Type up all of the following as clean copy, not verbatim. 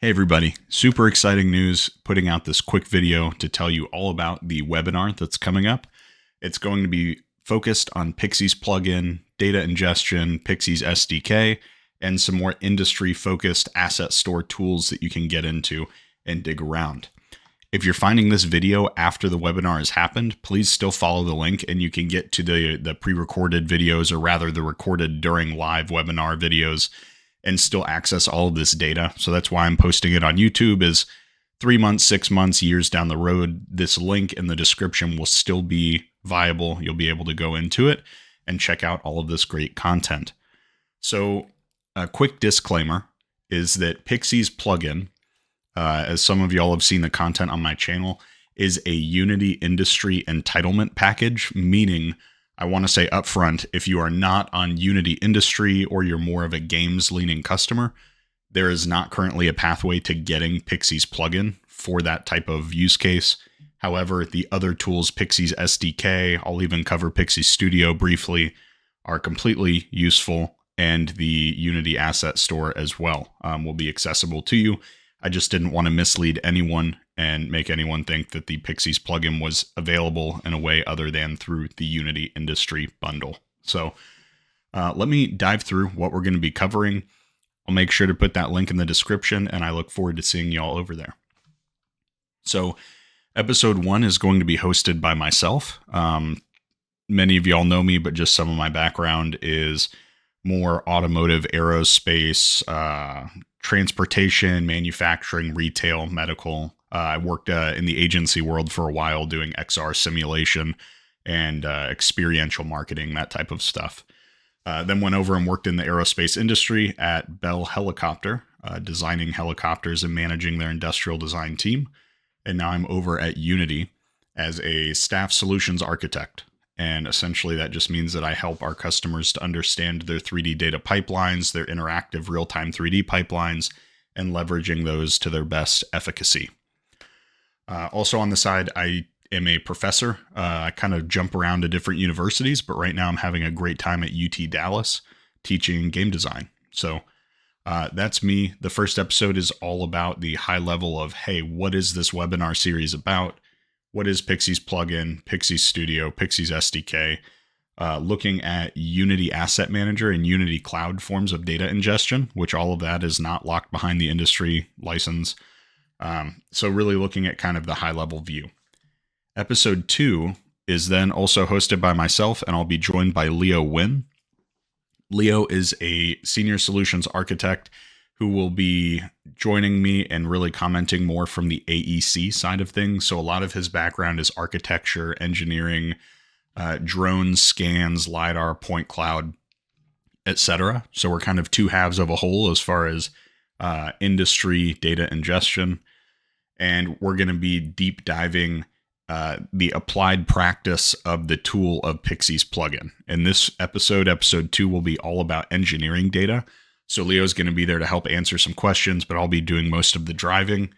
Hey everybody, super exciting news, putting out this quick video to tell you all about the webinar that's coming up. It's going to be focused on Pixyz plugin, data ingestion, Pixyz SDK, and some more industry-focused asset store tools that you can get into and dig around. If you're finding this video after the webinar has happened, please still follow the link and you can get to the pre-recorded videos, or rather the recorded during live webinar videos, and still access all of this data. So that's why I'm posting it on YouTube. Is 3 months, 6 months, years down the road, this link in the description will still be viable. You'll be able to go into it and check out all of this great content. So a quick disclaimer is that Pixyz plugin, as some of y'all have seen the content on my channel, is a Unity industry entitlement package, meaning I want to say upfront, if you are not on Unity industry or you're more of a games leaning customer, there is not currently a pathway to getting Pixyz plugin for that type of use case. However, the other tools, Pixyz SDK, I'll even cover Pixyz Studio briefly, are completely useful, and the Unity asset store as well will be accessible to you. I just didn't want to mislead anyone and make anyone think that the Pixyz plugin was available in a way other than through the Unity industry bundle. So let me dive through what we're going to be covering. I'll make sure to put that link in the description, and I look forward to seeing y'all over there. So episode 1 is going to be hosted by myself. Many of y'all know me, but just some of my background is more automotive, aerospace, transportation, manufacturing, retail, medical. I worked in the agency world for a while doing XR simulation and experiential marketing, that type of stuff. Then went over and worked in the aerospace industry at Bell Helicopter, designing helicopters and managing their industrial design team. And now I'm over at Unity as a staff solutions architect. And essentially that just means that I help our customers to understand their 3D data pipelines, their interactive real-time 3D pipelines, and leveraging those to their best efficacy. Also on the side, I am a professor. I kind of jump around to different universities, but right now I'm having a great time at UT Dallas teaching game design. So that's me. The first episode is all about the high level of, hey, what is this webinar series about? What is Pixyz plugin, Pixyz Studio, Pixyz SDK, looking at Unity Asset Manager and Unity Cloud forms of data ingestion, which all of that is not locked behind the industry license. So really looking at kind of the high level view. Episode 2 is then also hosted by myself, and I'll be joined by Leo Wynn. Leo is a senior solutions architect who will be joining me and really commenting more from the AEC side of things. So a lot of his background is architecture, engineering, drones, scans, LiDAR, point cloud, etc. So we're kind of two halves of a whole as far as industry data ingestion. And we're going to be deep diving the applied practice of the tool of Pixyz plugin. In this episode, episode 2, will be all about engineering data. So Leo's going to be there to help answer some questions, but I'll be doing most of the driving.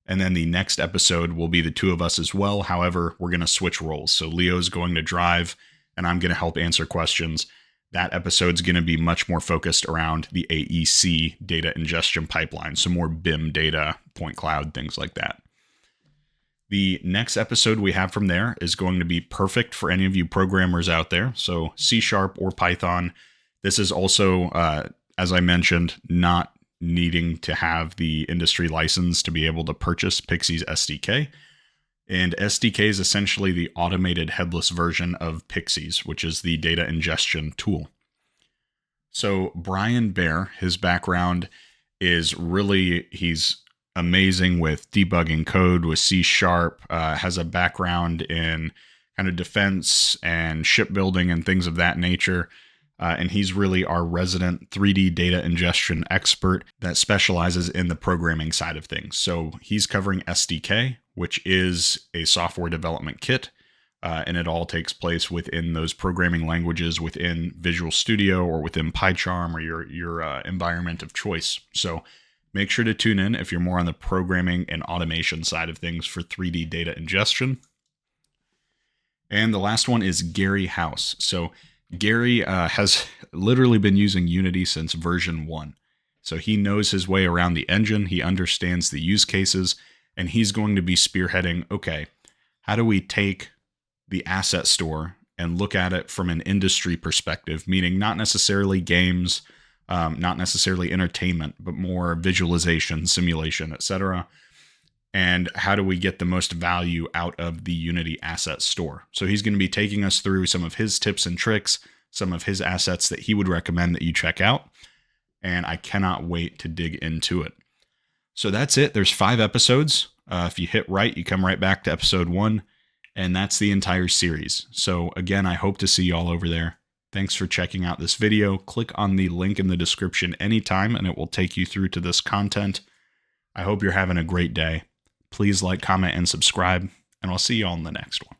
And then the next episode will be the two of us as well. However, we're going to switch roles. So Leo's going to drive and I'm going to help answer questions. That episode's going to be much more focused around the AEC data ingestion pipeline. So more BIM data, point cloud, things like that. The next episode we have from there is going to be perfect for any of you programmers out there. So C# or Python. This is also, as I mentioned, not needing to have the industry license to be able to purchase Pixyz SDK. And SDK is essentially the automated headless version of Pixyz, which is the data ingestion tool. So Brian Bear, his background is really, he's amazing with debugging code with C#, has a background in kind of defense and shipbuilding and things of that nature. And he's really our resident 3D data ingestion expert that specializes in the programming side of things. So he's covering SDK, which is a software development kit, and it all takes place within those programming languages within Visual Studio or within PyCharm or your environment of choice. So make sure to tune in if you're more on the programming and automation side of things for 3D data ingestion. And the last one is Gary House. So Gary has literally been using Unity since version 1. So he knows his way around the engine, he understands the use cases, and he's going to be spearheading, okay, how do we take the asset store and look at it from an industry perspective, meaning not necessarily games, not necessarily entertainment, but more visualization, simulation, etc. And how do we get the most value out of the Unity asset store? So he's going to be taking us through some of his tips and tricks, some of his assets that he would recommend that you check out. And I cannot wait to dig into it. So that's it. There's 5 episodes. If you hit right, you come right back to episode 1. And that's the entire series. So again, I hope to see you all over there. Thanks for checking out this video. Click on the link in the description anytime and it will take you through to this content. I hope you're having a great day. Please like, comment, and subscribe, and I'll see you all in the next one.